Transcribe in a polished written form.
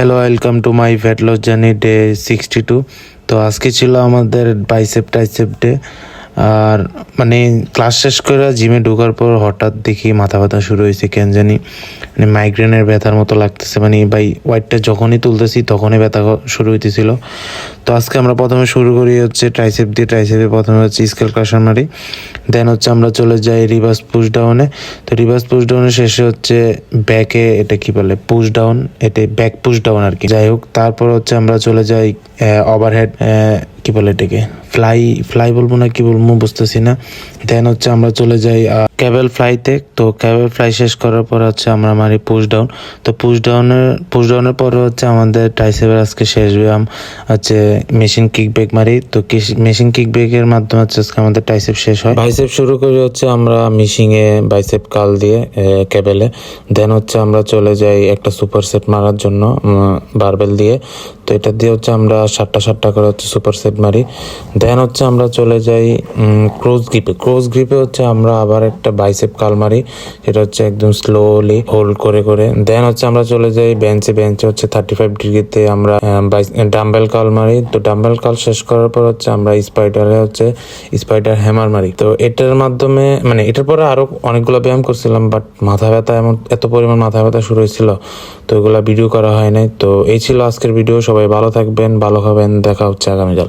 Hello, welcome to my fat loss journey day 62। তো আজকে ছিল আমাদের বাইসেপ টাইসেপ ডে। আর ক্লাস শেষ করে জিমে ঢোকার পর হঠাৎ দেখি মাথা ব্যথা শুরু হয়েছে, কেন জানি মাইগ্রেনের ব্যথার মতো লাগতেছে। ওয়েটটা যখনই তুলতেছি তখনই ব্যথা শুরু হইতেছিল। তো আজকে আমরা প্রথমে শুরু করি হচ্ছে ট্রাইসেপ দিয়ে। ট্রাইসেপে প্রথমে হচ্ছে স্কেল ক্রাশার মারি, দেন হচ্ছে আমরা চলে যাই রিভার্স পুশ ডাউনে। তো রিভার্স পুশ ডাউনের শেষে হচ্ছে ব্যাকে, এটা কি বলে, পুশ ডাউন, এটা ব্যাক পুশ ডাউন আর কি। যাই হোক, তারপর হচ্ছে আমরা চলে যাই ওভারহেড, কি বলে এটাকে, ফ্লাই ফ্লাই বলবো না কি বলবো বুঝতেছি না। দেন হচ্ছে আমরা চলে যাই ক্যাবেল ফ্লাইতে। তো ক্যাবেল ফ্লাই শেষ করার পর হচ্ছে আমরা মারি পুশ ডাউন। তো পুশ ডাউনের পরে হচ্ছে আমাদের ট্রাইসেপের আজকে শেষ ব্যায়াম হচ্ছে মেশিন কিক ব্যাক মারি। তো মেশিন কিক ব্যাকের মাধ্যমে হচ্ছে আজকে আমাদের ট্রাইসেপ শেষ হয়। বাইসেপ শুরু করি হচ্ছে আমরা মিশিংয়ে বাইসেপ কাল দিয়ে ক্যাবেলে। দেন হচ্ছে আমরা চলে যাই একটা সুপার সেট মারার জন্য বারবেল দিয়ে। তো এটা দিয়ে হচ্ছে আমরা 7টা করে হচ্ছে সুপার সেট মারি। দেন হচ্ছে আমরা চলে যাই ক্রোজ গ্রিপে হচ্ছে আমরা আবার একটা বাইসেপ কাল মারি, সেটা হচ্ছে একদম স্লোলি হোল্ড করে করে। দেন হচ্ছে আমরা চলে যাই বেঞ্চে হচ্ছে 35 ডিগ্রিতে আমরা ডাম্বেল কাল মারি। তো ডাম্বেল কাল শেষ করার পর হচ্ছে আমরা স্পাইডার হ্যামার মারি। তো এটার মাধ্যমে এটার পরে আরো অনেকগুলো ব্যায়াম করছিলাম, বাট মাথা ব্যথা এত পরিমাণ মাথা ব্যথা শুরু হয়েছিল, তো এগুলা ভিডিও করা হয় নাই। তো এই ছিল আজকের ভিডিও। সবাই ভালো থাকবেন, ভালো খাবেন, দেখা হচ্ছে আগামীকাল।